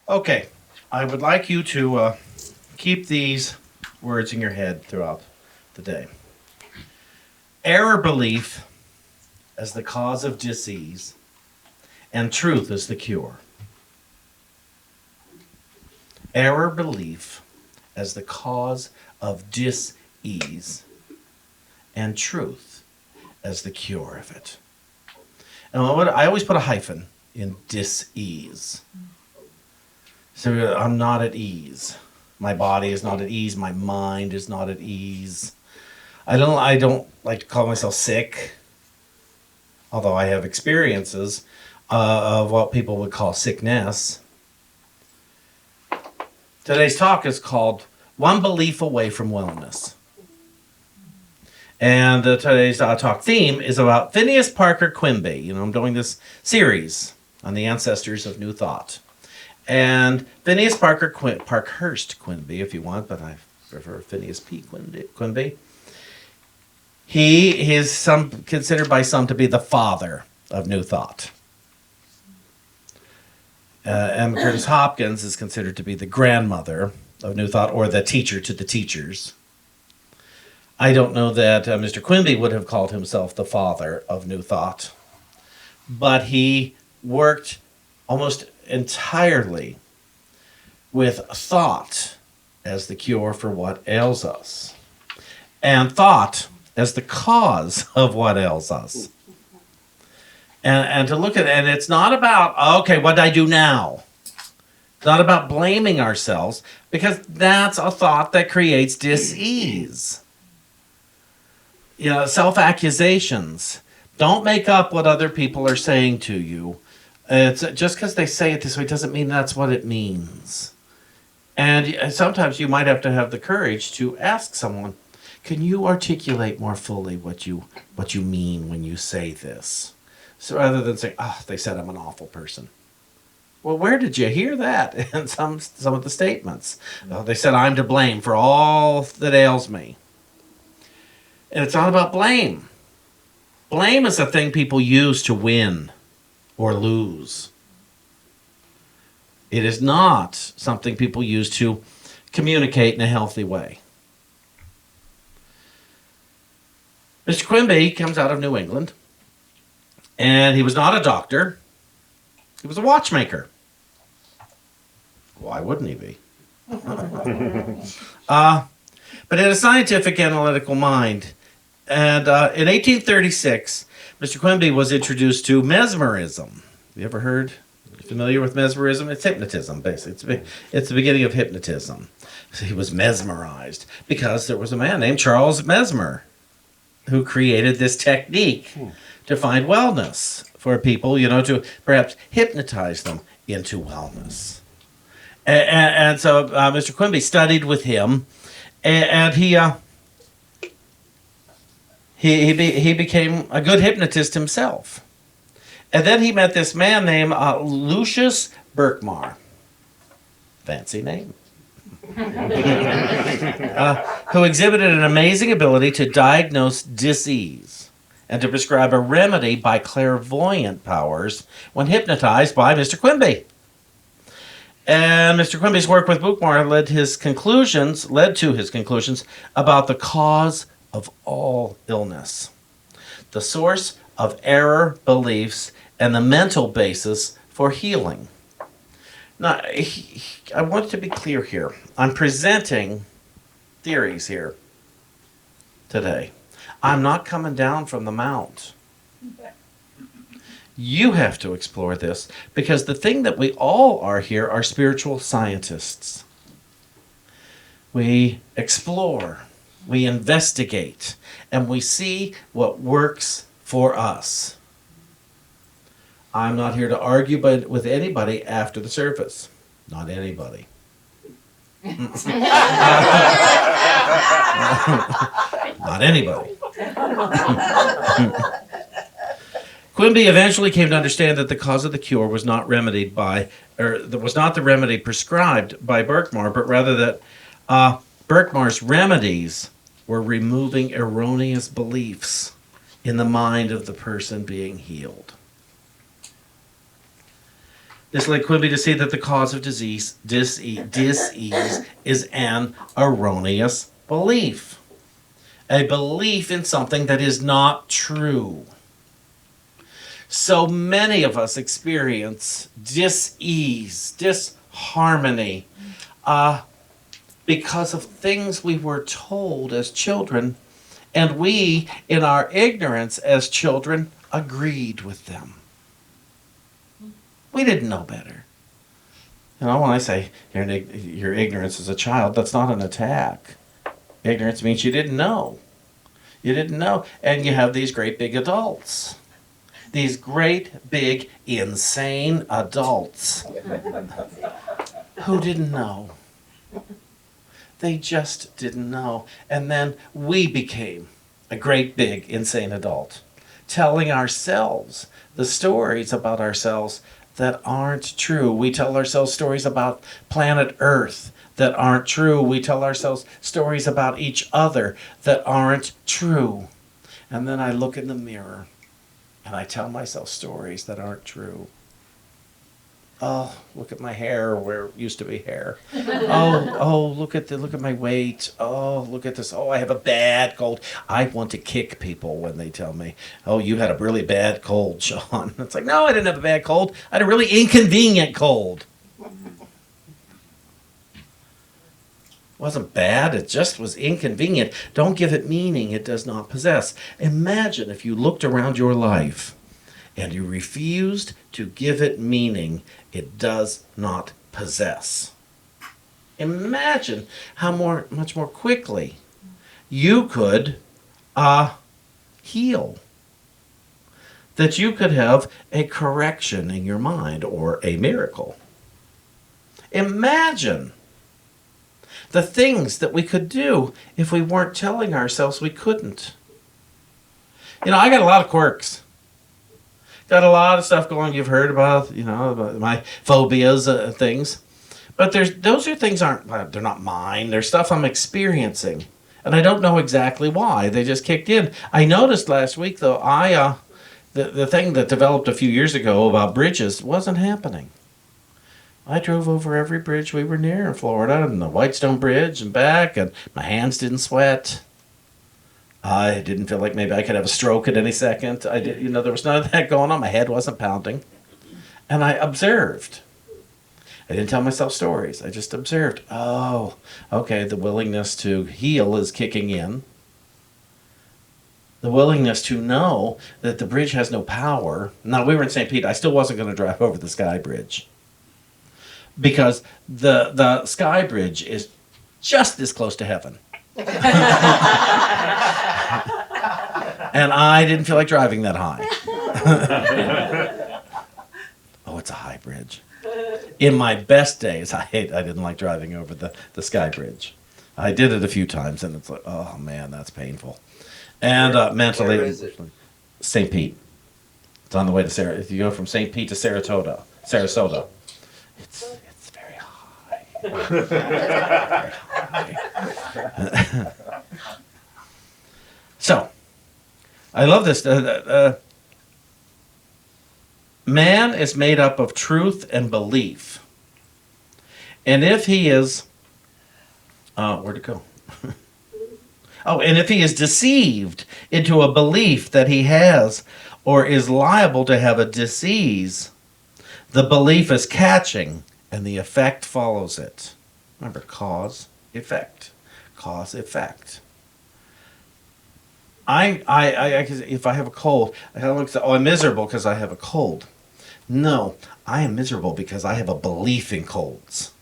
Okay, I would like you to keep these words in your head throughout the day. Error belief as the cause of disease, and truth as the cure. Error belief as the cause of dis-ease, and truth as the cure of it. And I always put a hyphen in dis-ease. So I'm not at ease. My body is not at ease. My mind is not at ease. I don't like to call myself sick, although I have experiences of what people would call sickness. Today's talk is called One Belief Away from Wellness. And today's talk theme is about Phineas Parker Quimby. I'm doing this series on the ancestors of New Thought. And Phineas Parkhurst Quimby, if you want, but I prefer Phineas P. Quimby. He is considered by some to be the father of New Thought. Emma Curtis Hopkins is considered to be the grandmother of New Thought, or the teacher to the teachers. I don't know that Mr. Quimby would have called himself the father of New Thought, but he worked almost entirely with thought as the cure for what ails us, and thought as the cause of what ails us. And to look at it, and it's not about, okay, what do I do now? It's not about blaming ourselves, because that's a thought that creates dis-ease. Self-accusations. Don't make up what other people are saying to you. It's just because they say it this way doesn't mean that's what it means. And sometimes you might have to have the courage to ask someone, can you articulate more fully what you mean when you say this? So rather than saying, they said I'm an awful person. Well, where did you hear that in some of the statements? They said I'm to blame for all that ails me. And it's not about blame. Blame is a thing people use to win or lose. It is not something people use to communicate in a healthy way. Mr. Quimby comes out of New England, and he was not a doctor. He was a watchmaker. Why wouldn't he be? But he had a scientific analytical mind. And in 1836, Mr. Quimby was introduced to mesmerism. You ever heard? Familiar with mesmerism? It's hypnotism, basically. It's the beginning of hypnotism. So he was mesmerized because there was a man named Charles Mesmer who created this technique to find wellness for people, to perhaps hypnotize them into wellness. And so Mr. Quimby studied with him, and he became a good hypnotist himself. And then he met this man named Lucius Berkmar. Fancy name. Who exhibited an amazing ability to diagnose disease and to prescribe a remedy by clairvoyant powers when hypnotized by Mr. Quimby. And Mr. Quimby's work with Berkmar led to his conclusions about the cause of all illness, the source of error beliefs, and the mental basis for healing. Now, I want to be clear here. I'm presenting theories here today. I'm not coming down from the mount. You have to explore this, because the thing that we all are here are spiritual scientists. We explore, we investigate, and we see what works for us. I'm not here to argue with anybody after the service. Not anybody. Not anybody. Quimby eventually came to understand that the cause of the cure was not remedied by, or was not the remedy prescribed by Berkmar, but rather that Berkmar's remedies were removing erroneous beliefs in the mind of the person being healed. This led Quimby to see that the cause of disease is an erroneous belief. A belief in something that is not true. So many of us experience dis-ease, disharmony, because of things we were told as children, and we, in our ignorance as children, agreed with them. We didn't know better. You know, when I say your ignorance as a child, that's not an attack. Ignorance means you didn't know. You didn't know. And you have these great big adults. These great big insane adults who didn't know. They just didn't know. And then we became a great big insane adult, telling ourselves the stories about ourselves that aren't true. We tell ourselves stories about planet Earth that aren't true. We tell ourselves stories about each other that aren't true. And then I look in the mirror and I tell myself stories that aren't true. Oh, look at my hair where it used to be hair. Look at my weight. Oh, look at this. Oh, I have a bad cold. I want to kick people when they tell me, oh, you had a really bad cold, Shawn. It's like, no, I didn't have a bad cold. I had a really inconvenient cold. It wasn't bad, it just was inconvenient. Don't give it meaning it does not possess. Imagine if you looked around your life and you refused to give it meaning it does not possess. Imagine how much more quickly you could heal. That you could have a correction in your mind or a miracle. Imagine the things that we could do if we weren't telling ourselves we couldn't. You know, I got a lot of quirks. Got a lot of stuff going. You've heard about, about my phobias, things. But those are things they're not mine. They're stuff I'm experiencing. And I don't know exactly why. They just kicked in. I noticed last week, though, the thing that developed a few years ago about bridges wasn't happening. I drove over every bridge we were near in Florida, and the Whitestone Bridge and back, and my hands didn't sweat. I didn't feel like maybe I could have a stroke at any second. There was none of that going on. My head wasn't pounding. And I observed. I didn't tell myself stories. I just observed. Oh, okay, the willingness to heal is kicking in. The willingness to know that the bridge has no power. Now, we were in St. Pete. I still wasn't going to drive over the Sky Bridge. Because the Sky Bridge is just this close to heaven. And I didn't feel like driving that high. Oh, it's a high bridge. In my best days, I didn't like driving over the Sky Bridge. I did it a few times, and it's like, oh man, that's painful. And mentally, where is it? St. It's on the way to Sarasota. If you go from St. Pete to Sarasota, it's very high. Very high. So, I love this. Man is made up of truth and belief. And if he is, where'd it go? And if he is deceived into a belief that he has or is liable to have a disease, the belief is catching and the effect follows it. Remember, cause, effect. Cause, effect. If I have a cold, I'm miserable because I have a cold. No, I am miserable because I have a belief in colds.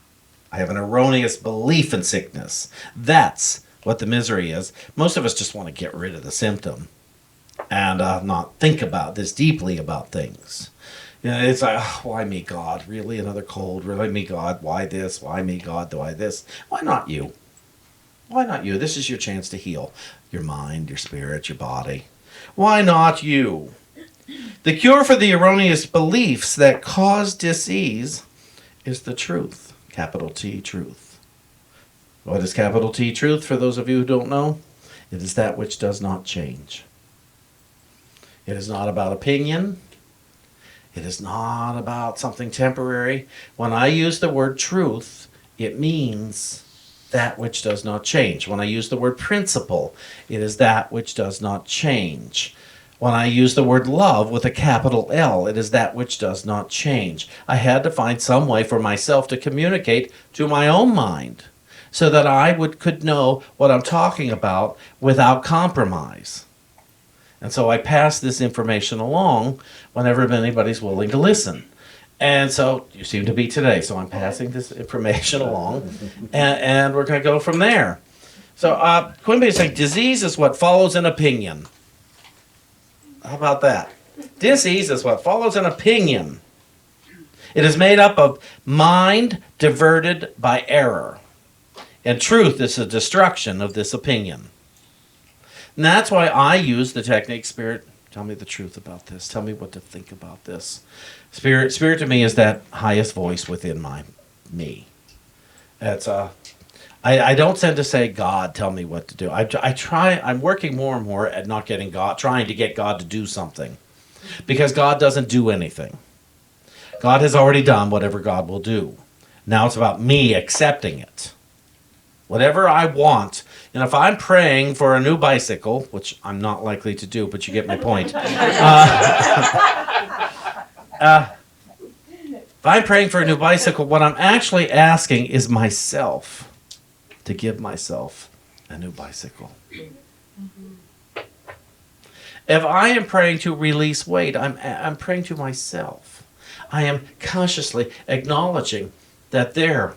I have an erroneous belief in sickness. That's what the misery is. Most of us just want to get rid of the symptom and not think about this deeply about things. It's like, oh, why me, God? Really, another cold? Really, me, God? Why this? Why me, God? Why this? Why not you? Why not you? This is your chance to heal your mind, your spirit, your body. Why not you? The cure for the erroneous beliefs that cause disease is the truth. Capital T, truth. What is capital T, truth, for those of you who don't know? It is that which does not change. It is not about opinion. It is not about something temporary. When I use the word truth, it means that which does not change. When I use the word principle, it is that which does not change. When I use the word love with a capital L, it is that which does not change. I had to find some way for myself to communicate to my own mind so that I could know what I'm talking about without compromise. And so I pass this information along whenever anybody's willing to listen. And so you seem to be today. So I'm passing this information along, and we're going to go from there. So Quimby is saying disease is what follows an opinion. How about that? Disease is what follows an opinion. It is made up of mind diverted by error. And truth is the destruction of this opinion. And that's why I use the technique, Spirit, tell me the truth about this. Tell me what to think about this. Spirit to me is that highest voice within me. It's I don't tend to say, God, tell me what to do. I'm working more and more at not getting God, trying to get God to do something. Because God doesn't do anything. God has already done whatever God will do. Now it's about me accepting it. Whatever I want. And if I'm praying for a new bicycle, which I'm not likely to do, but you get my point. If I'm praying for a new bicycle, what I'm actually asking is myself to give myself a new bicycle. If I am praying to release weight, I'm praying to myself. I am consciously acknowledging that there,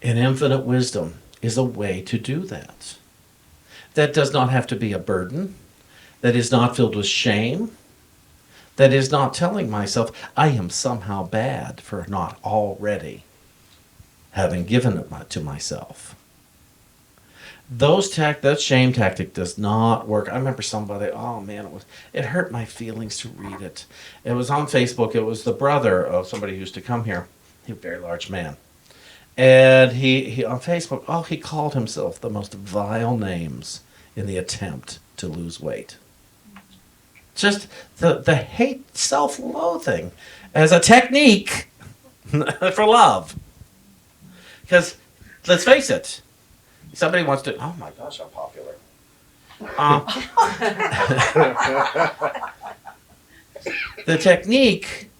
in infinite wisdom, is a way to do that. That does not have to be a burden. That is not filled with shame. That is not telling myself I am somehow bad for not already having given it to myself. That shame tactic does not work. I remember somebody, oh man, it hurt my feelings to read it. It was on Facebook. It was the brother of somebody who used to come here. He was a very large man. And he on Facebook, he called himself the most vile names in the attempt to lose weight. Just the hate, self-loathing as a technique for love. Because, let's face it, somebody wants to, oh my gosh, I'm popular. The technique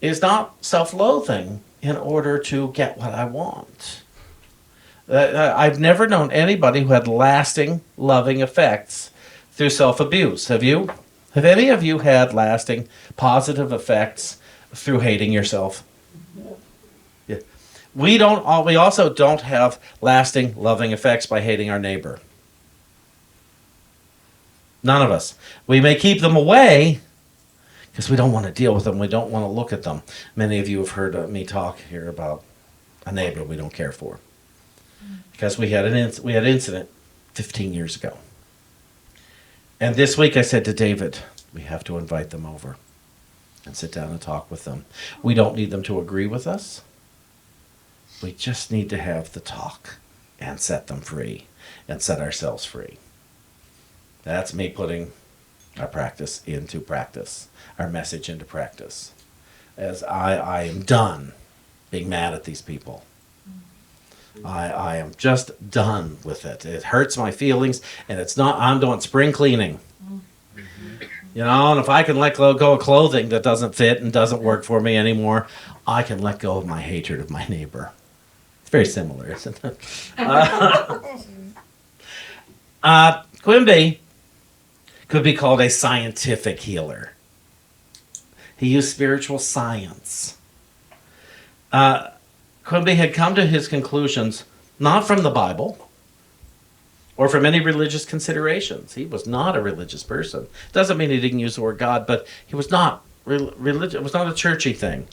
is not self-loathing in order to get what I want. I've never known anybody who had lasting, loving effects through self-abuse. Have you? Have any of you had lasting, positive effects through hating yourself? Yeah. We also don't have lasting, loving effects by hating our neighbor. None of us. We may keep them away because we don't want to deal with them. We don't want to look at them. Many of you have heard me talk here about a neighbor we don't care for. Because we had an incident 15 years ago. And this week I said to David, we have to invite them over and sit down and talk with them. We don't need them to agree with us. We just need to have the talk and set them free and set ourselves free. That's me putting our practice into practice, our message into practice. As I am done being mad at these people. I am just done with it. It hurts my feelings, and it's not, I'm doing spring cleaning. You know, and if I can let go of clothing that doesn't fit and doesn't work for me anymore, I can let go of my hatred of my neighbor. It's very similar, isn't it? Quimby could be called a scientific healer. He used spiritual science. Quimby had come to his conclusions not from the Bible or from any religious considerations. He was not a religious person. Doesn't mean he didn't use the word God, but he was not religious. It was not a churchy thing.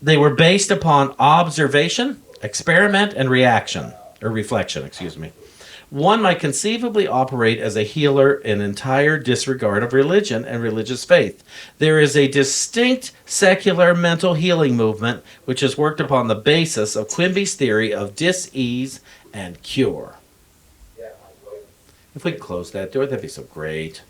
They were based upon observation, experiment, and reflection. One might conceivably operate as a healer in entire disregard of religion and religious faith. There is a distinct secular mental healing movement which has worked upon the basis of Quimby's theory of dis-ease and cure. If we could close that door, that'd be so great.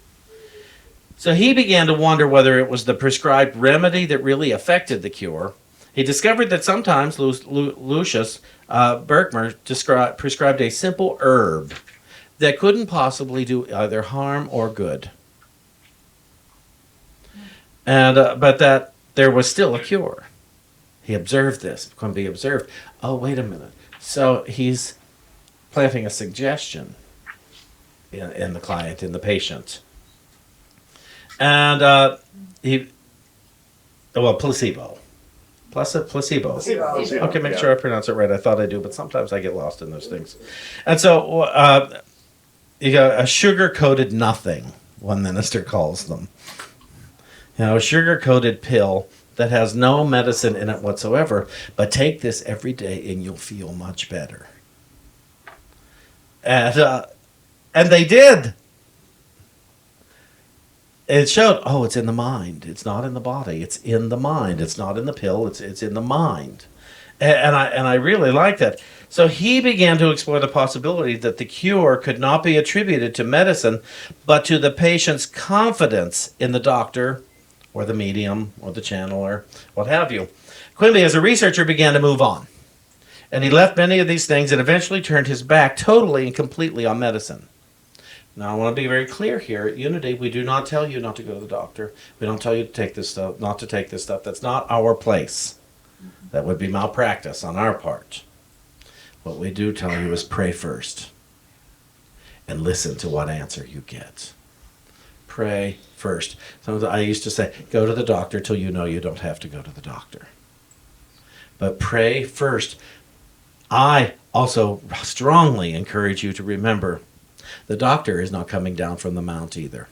So he began to wonder whether it was the prescribed remedy that really affected the cure. He discovered that sometimes Lucius Berkmer prescribed a simple herb that couldn't possibly do either harm or good. And but that there was still a cure. He observed this. Quimby observed, oh, wait a minute. So he's planting a suggestion in the client, in the patient. And placebo. Placebo. Okay, make sure I pronounce it right. I thought I do, but sometimes I get lost in those things. And so you got a sugar-coated nothing, one minister calls them. A sugar-coated pill that has no medicine in it whatsoever, but take this every day and you'll feel much better. And they did. It showed, it's in the mind. It's not in the body. It's in the mind. It's not in the pill. It's in the mind. And I really like that. So he began to explore the possibility that the cure could not be attributed to medicine, but to the patient's confidence in the doctor or the medium or the channeler, what have you. Quimby, as a researcher, began to move on. And he left many of these things and eventually turned his back totally and completely on medicine. Now, I want to be very clear here. At Unity, we do not tell you not to go to the doctor. We don't tell you to take this stuff, not to take this stuff. That's not our place. That would be malpractice on our part. What we do tell you is pray first and listen to what answer you get. Pray first. Sometimes I used to say, go to the doctor till you know you don't have to go to the doctor. But pray first. I also strongly encourage you to remember the doctor is not coming down from the mount either.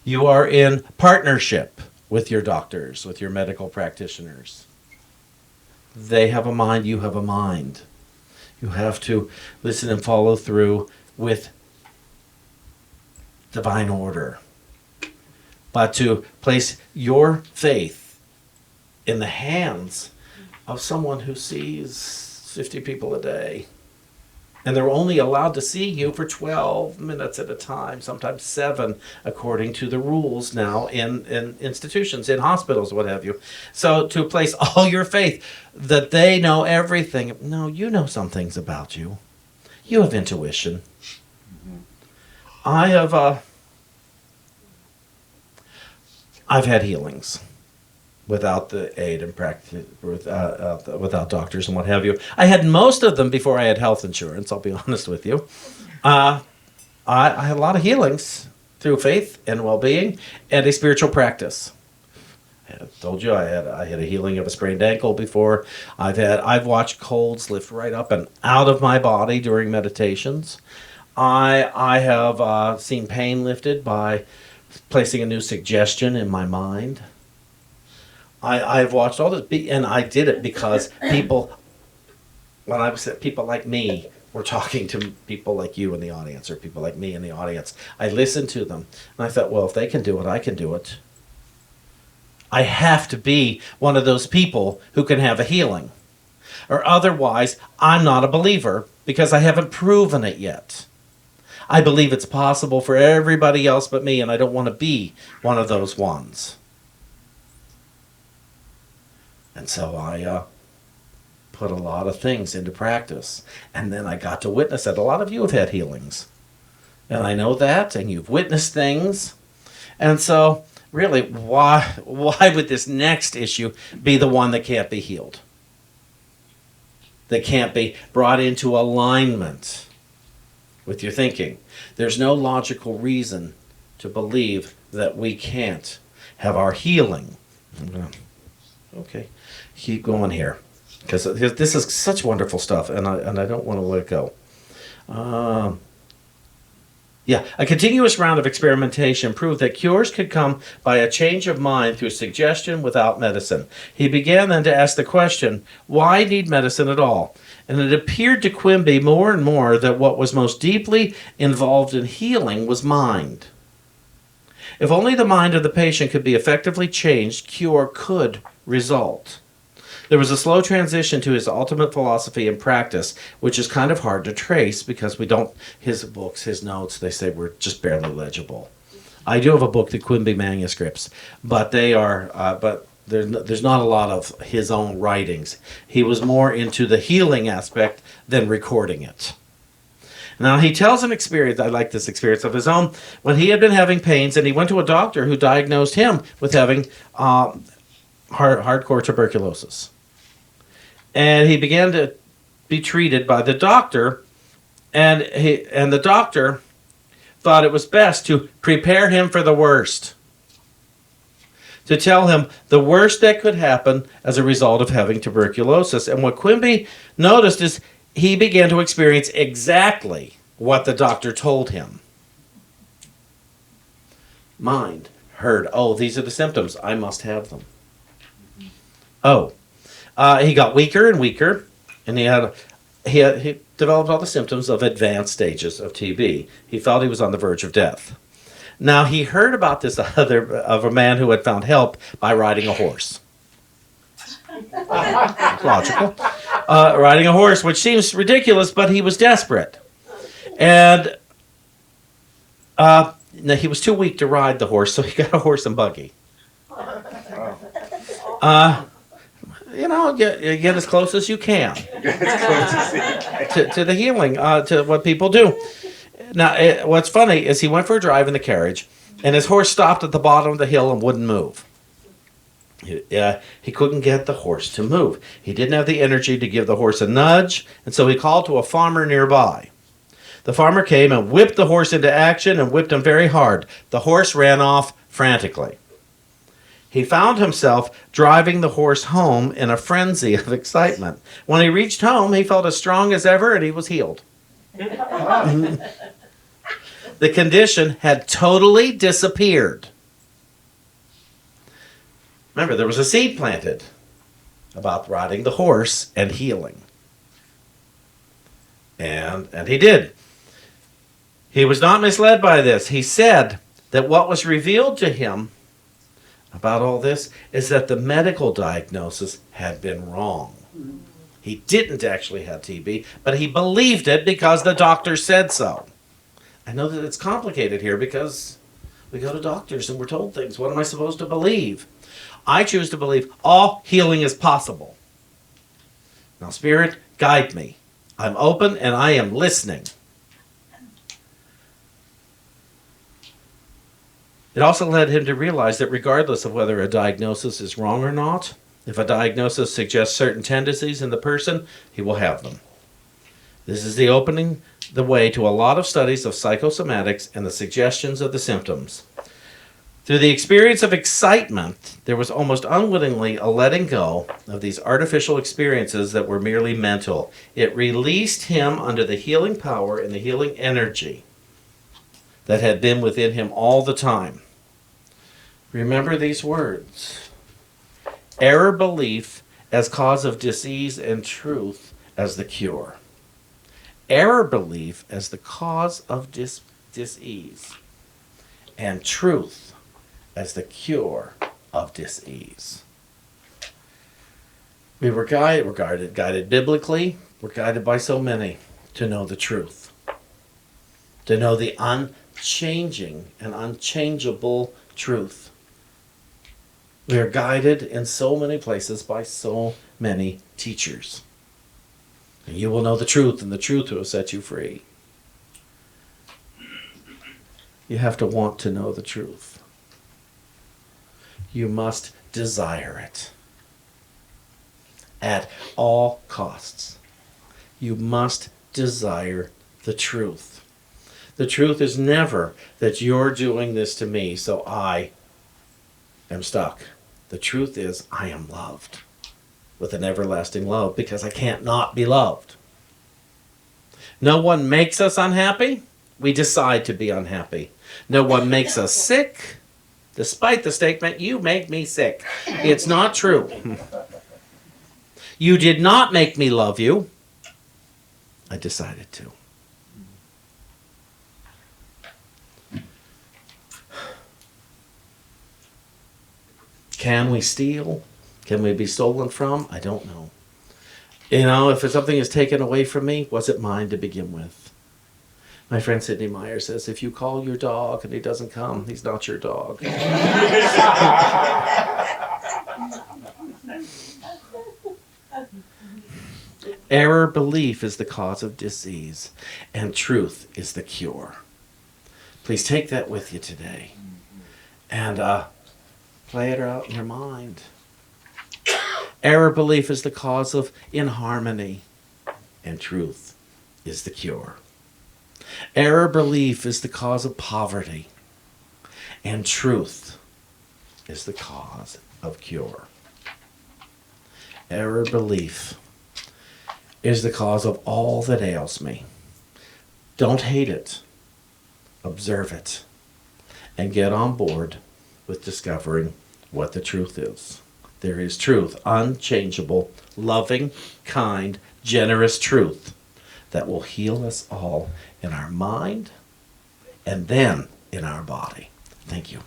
You are in partnership with your doctors, with your medical practitioners. They have a mind, you have a mind. You have to listen and follow through with divine order. But to place your faith in the hands of someone who sees 50 people a day. And they're only allowed to see you for 12 minutes at a time, sometimes 7, according to the rules now in institutions, in hospitals, what have you. So to place all your faith that they know everything. No, you know some things about you. You have intuition. Mm-hmm. I've had healings without the aid and practice, without doctors and what have you. I had most of them before I had health insurance, I'll be honest with you. I had a lot of healings through faith and well-being and a spiritual practice. I told you I had a healing of a sprained ankle before. I've watched colds lift right up and out of my body during meditations. I have seen pain lifted by placing a new suggestion in my mind. I've watched all this, and I did it because people like me were talking to people like you in the audience, or people like me in the audience. I listened to them, and I thought, well, if they can do it, I can do it. I have to be one of those people who can have a healing, or otherwise, I'm not a believer because I haven't proven it yet. I believe it's possible for everybody else but me, and I don't want to be one of those ones. And so I put a lot of things into practice. And then I got to witness it. A lot of you have had healings. And I know that, and you've witnessed things. And so, really, why would this next issue be the one that can't be healed? That can't be brought into alignment with your thinking? There's no logical reason to believe that we can't have our healing. Okay. Keep going here, because this is such wonderful stuff, and I don't want to let it go. A continuous round of experimentation proved that cures could come by a change of mind through suggestion without medicine. He began then to ask the question, why need medicine at all? And it appeared to Quimby more and more that what was most deeply involved in healing was mind. If only the mind of the patient could be effectively changed, cure could result. There was a slow transition to his ultimate philosophy and practice, which is kind of hard to trace because his books, his notes, they say were just barely legible. I do have a book, the Quimby manuscripts, but there's not a lot of his own writings. He was more into the healing aspect than recording it. Now, he tells an experience, I like this experience of his own, when he had been having pains, and he went to a doctor who diagnosed him with having hardcore tuberculosis. And he began to be treated by the doctor, and the doctor thought it was best to prepare him for the worst, to tell him the worst that could happen as a result of having tuberculosis. And what Quimby noticed is he began to experience exactly what the doctor told him. Mind heard, oh, these are the symptoms, I must have them. He got weaker and weaker, and he developed all the symptoms of advanced stages of TB. He felt he was on the verge of death. Now, he heard about this of a man who had found help by riding a horse. Logical. Riding a horse, which seems ridiculous, but he was desperate. And he was too weak to ride the horse, so he got a horse and buggy. Get as close as you can to the healing, to what people do. Now, what's funny is he went for a drive in the carriage, and his horse stopped at the bottom of the hill and wouldn't move. He couldn't get the horse to move. He didn't have the energy to give the horse a nudge, and so he called to a farmer nearby. The farmer came and whipped the horse into action and whipped him very hard. The horse ran off frantically. He found himself driving the horse home in a frenzy of excitement. When he reached home, he felt as strong as ever, and he was healed. The condition had totally disappeared. Remember, there was a seed planted about riding the horse and healing. And he did. He was not misled by this. He said that what was revealed to him about all this is that the medical diagnosis had been wrong. He didn't actually have TB, but he believed it because the doctor said so. I know that it's complicated here because we go to doctors and we're told things. What am I supposed to believe? I choose to believe all healing is possible. Now, Spirit, guide me. I'm open and I am listening. It also led him to realize that regardless of whether a diagnosis is wrong or not, if a diagnosis suggests certain tendencies in the person, he will have them. This is opening the way to a lot of studies of psychosomatics and the suggestions of the symptoms. Through the experience of excitement, there was almost unwittingly a letting go of these artificial experiences that were merely mental. It released him under the healing power and the healing energy that had been within him all the time. Remember these words. Error belief as cause of disease and truth as the cure. Error belief as the cause of disease and truth as the cure of disease. We were guided biblically. We're guided by so many to know the truth, to know the unchanging and unchangeable truth. We are guided in so many places by so many teachers. And you will know the truth, and the truth will set you free. You have to want to know the truth. You must desire it at all costs. You must desire the truth. The truth is never that you're doing this to me, so I am stuck. The truth is I am loved with an everlasting love because I can't not be loved. No one makes us unhappy. We decide to be unhappy. No one makes us sick. Despite the statement, you make me sick. It's not true. You did not make me love you. I decided to. Can we steal? Can we be stolen from? I don't know. If something is taken away from me, was it mine to begin with? My friend Sidney Meyer says, if you call your dog and he doesn't come, he's not your dog. Error belief is the cause of disease, and truth is the cure. Please take that with you today and play it out in your mind. Error belief is the cause of inharmony, and truth is the cure. Error belief is the cause of poverty, and truth is the cause of cure. Error belief is the cause of all that ails me. Don't hate it. Observe it. And get on board with discovering what the truth is. There is truth, unchangeable, loving, kind, generous truth that will heal us all in our mind and then in our body. Thank you.